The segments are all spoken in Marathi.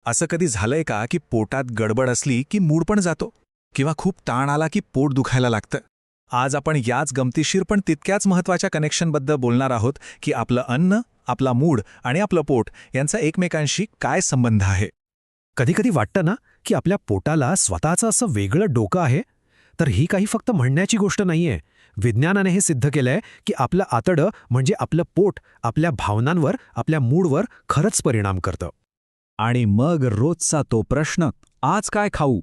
असं कधी झालंय का की पोटात गडबड असली की मूड पण जातो किंवा खूप ताण आला की पोट दुखायला लागतं. आज आपण याच गमतीशीर पण तितक्याच महत्त्वाच्या कनेक्शनबद्दल बोलणार आहोत की आपलं अन्न, आपला मूड आणि आपलं पोट यांचा एकमेकांशी काय संबंध आहे. कधीकधी वाटतं ना की आपल्या पोटाला स्वतःचं असं वेगळं डोकं आहे. तर ही काही फक्त म्हणण्याची गोष्ट नाहीये. विज्ञानाने हे सिद्ध केलंय की आपलं आतडं म्हणजे आपलं पोट आपल्या भावनांवर, आपल्या मूडवर खरंच परिणाम करतं. आणि मग रोजचा तो प्रश्न, आज काय खाऊ,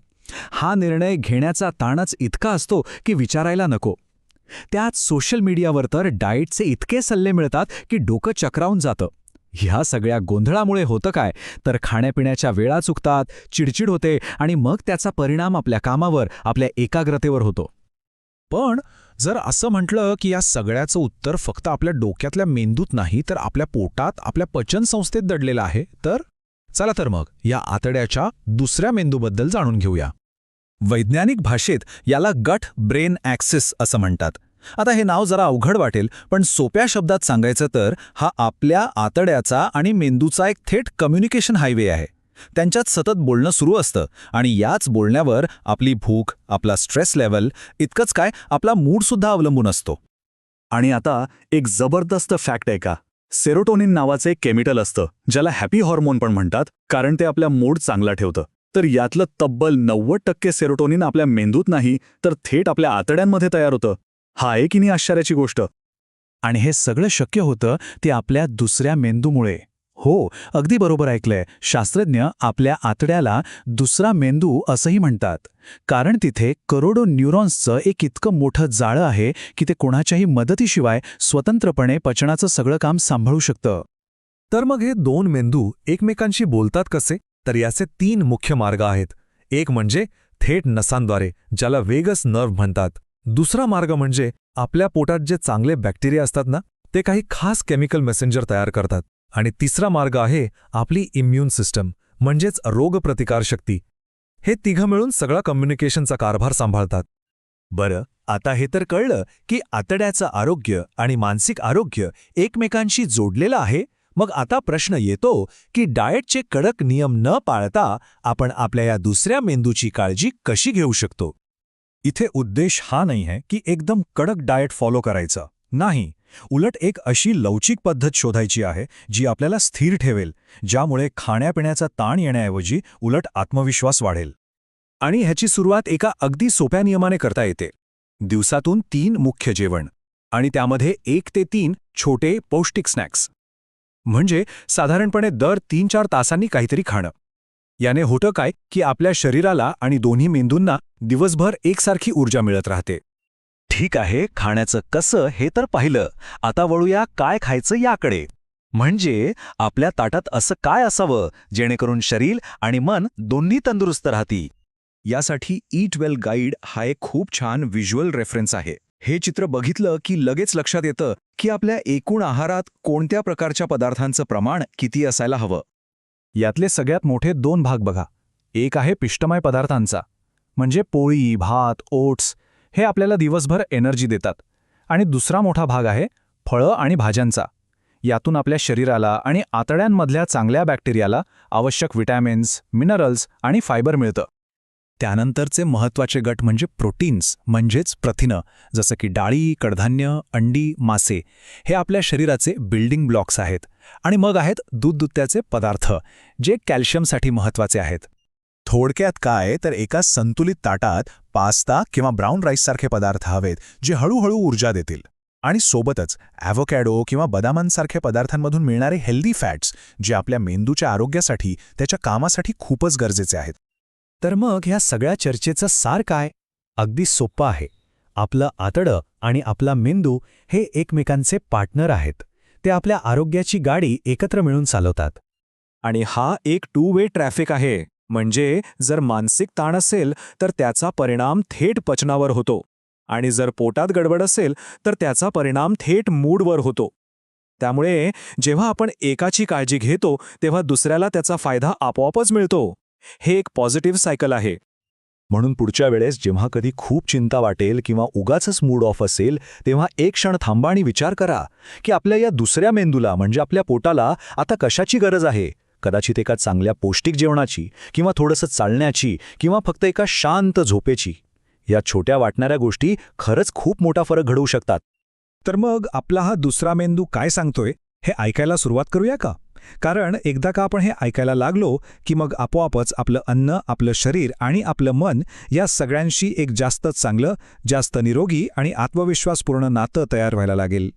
हा निर्णय घेण्याचा ताणच इतका असतो की विचारायला नको. त्यात सोशल मीडियावर तर डाएटचे इतके सल्ले मिळतात की डोकं चक्रावून जातं. ह्या सगळ्या गोंधळामुळे होतं काय, तर खाण्यापिण्याच्या वेळा चुकतात, चिडचिड होते आणि मग त्याचा परिणाम आपल्या कामावर, आपल्या एकाग्रतेवर होतो. पण जर असं म्हटलं की या सगळ्याचं उत्तर फक्त आपल्या डोक्यातल्या मेंदूत नाही तर आपल्या पोटात, आपल्या पचनसंस्थेत दडलेलं आहे, तर चला तर मग या आतड्याच्या दुसऱ्या मेंदूबद्दल जाणून घेऊया. वैज्ञानिक भाषेत याला गट ब्रेन ॲक्सिस असं म्हणतात. आता हे नाव जरा अवघड वाटेल, पण सोप्या शब्दात सांगायचं तर हा आपल्या आतड्याचा आणि मेंदूचा एक थेट कम्युनिकेशन हायवे आहे. त्यांच्यात सतत बोलणं सुरू असतं आणि याच बोलण्यावर आपली भूक, आपला स्ट्रेस लेव्हल, इतकंच काय आपला मूडसुद्धा अवलंबून असतो. आणि आता एक जबरदस्त फॅक्ट आहे का, सेरोटोनिन नावाचं एक केमिकल असतं ज्याला हॅपी हॉर्मोन पण म्हणतात, कारण ते आपल्या मूड चांगला ठेवतं. तर यातलं तब्बल 90% सेरोटोनिन आपल्या मेंदूत नाही तर थेट आपल्या आतड्यांमध्ये तयार होतं. हा आहे की नाही आश्चर्याची गोष्ट. आणि हे सगळं शक्य होतं ते आपल्या दुसऱ्या मेंदूमुळे. हो, अगदी बरोबर ऐकलंय. शास्त्रज्ञ आपल्या आतड्याला दुसरा मेंदू असंही म्हणतात, कारण तिथे करोडो न्यूरॉन्सचं एक इतकं मोठं जाळं आहे की ते कोणाच्याही मदतीशिवाय स्वतंत्रपणे पचनाचं सगळं काम सांभाळू शकतं. तर मग हे दोन मेंदू एकमेकांशी बोलतात कसे? तर याचे 3 मुख्य मार्ग आहेत. एक म्हणजे थेट नसांद्वारे, ज्याला वेगस नर्व्ह म्हणतात. दुसरा मार्ग म्हणजे आपल्या पोटात जे चांगले बॅक्टेरिया असतात ना, ते काही खास केमिकल मेसेंजर तयार करतात. आणि तिसरा मार्ग आहे आपली इम्युन सिस्टम, म्हणजेच रोगप्रतिकारशक्ती. हे तिघं मिळून सगळा कम्युनिकेशनचा कारभार सांभाळतात. बरं, आता हे तर कळलं की आतड्याचं आरोग्य आणि मानसिक आरोग्य एकमेकांशी जोडलेलं आहे. मग आता प्रश्न येतो की डाएटचे कडक नियम न पाळता आपण आपल्या या दुसऱ्या मेंदूची काळजी कशी घेऊ शकतो. इथे उद्देश हा नाही आहे की एकदम कडक डाएट फॉलो करायचं नाही, उलट एक अशी लवचिक पद्धत शोधायची आहे जी आपल्याला स्थिर ठेवेल, ज्यामुळे खाण्यापिण्याचा ताण येण्याऐवजी उलट आत्मविश्वास वाढेल. आणि ह्याची सुरुवात एका अगदी सोप्या नियमाने करता येते. दिवसातून 3 मुख्य जेवण आणि त्यामध्ये 1 ते 3 छोटे पौष्टिक स्नॅक्स. म्हणजे साधारणपणे दर 3-4 तासांनी काहीतरी खाणं. याने होतं काय की आपल्या शरीराला आणि दोन्ही मेंदूंना दिवसभर एकसारखी ऊर्जा मिळत राहते. ठीक आहे, खाण्याचं कसं हे तर पाहिलं. आता वळूया काय खायचं याकडे. म्हणजे आपल्या ताटात असं काय असावं जेणेकरून शरीर आणि मन दोन्ही तंदुरुस्त राहतील. यासाठी ईट वेल गाईड हा एक खूप छान व्हिज्युअल रेफरन्स आहे. हे चित्र बघितलं की लगेच लक्षात येतं की आपल्या एकूण आहारात कोणत्या प्रकारच्या पदार्थांचं प्रमाण किती असायला हवं. यातले सगळ्यात मोठे 2 भाग बघा. एक आहे पिष्टमय पदार्थांचा, म्हणजे पोळी, भात, ओट्स, हे आपल्याला दिवसभर एनर्जी देतात. आणि दुसरा मोठा भाग आहे फळं आणि भाज्यांचा. यातून आपल्या शरीराला आणि आतड्यांमधल्या चांगल्या बॅक्टेरियाला आवश्यक विटॅमिन्स, मिनरल्स आणि फायबर मिळतं. त्यानंतरचे महत्त्वाचे गट म्हणजे प्रोटीन्स, म्हणजेच प्रथिनं, जसं की डाळी, कडधान्य, अंडी, मासे. हे आपल्या शरीराचे बिल्डिंग ब्लॉक्स आहेत. आणि मग आहेत दूध-दुभत्याचे पदार्थ, जे कॅल्शियमसाठी महत्त्वाचे आहेत. थोडक्यात काय तर एका संतुलित ताटात पास्ता किंवा ब्राऊन राईससारखे पदार्थ हवेत, जे हळूहळू ऊर्जा देतील. आणि सोबतच ॲव्होकॅडो किंवा बदामांसारख्या पदार्थांमधून मिळणारे हेल्दी फॅट्स, जे आपल्या मेंदूच्या आरोग्यासाठी, त्याच्या कामासाठी खूपच गरजेचे आहेत. तर मग ह्या सगळ्या चर्चेचं सार काय? अगदी सोपं आहे. आपलं आतडं आणि आपला मेंदू हे एकमेकांचे पार्टनर आहेत. ते आपल्या आरोग्याची गाडी एकत्र मिळून चालवतात. आणि हा एक 2 वे ट्रॅफिक आहे. म्हणजे जर मानसिक ताण असेल तर त्याचा परिणाम थेट पचनावर होतो, आणि जर पोटात गडबड असेल तर त्याचा परिणाम थेट मूडवर होतो. त्यामुळे जेव्हा आपण एकाची काळजी घेतो तेव्हा दुसऱ्याला त्याचा फायदा आपोआपच मिळतो. हे एक पॉझिटिव्ह सायकल आहे. म्हणून पुढच्या वेळेस जेव्हा कधी खूप चिंता वाटेल किंवा उगाचच मूड ऑफ असेल, तेव्हा एक क्षण थांबा आणि विचार करा की आपल्या या दुसऱ्या मेंदूला, म्हणजे आपल्या पोटाला आता कशाची गरज आहे. कदाचित एका चांगल्या पौष्टिक जेवणाची किंवा थोडंसं चालण्याची किंवा फक्त एका शांत झोपेची. या छोट्या वाटणाऱ्या गोष्टी खरंच खूप मोठा फरक घडवू शकतात. तर मग आपला हा दुसरा मेंदू काय सांगतोय हे ऐकायला सुरुवात करूया का? कारण एकदा का आपण हे ऐकायला लागलो की मग आपोआपच आपलं अन्न, आपलं शरीर आणि आपलं मन या सगळ्यांशी एक जास्त चांगलं, जास्त निरोगी आणि आत्मविश्वासपूर्ण नातं तयार व्हायला लागेल.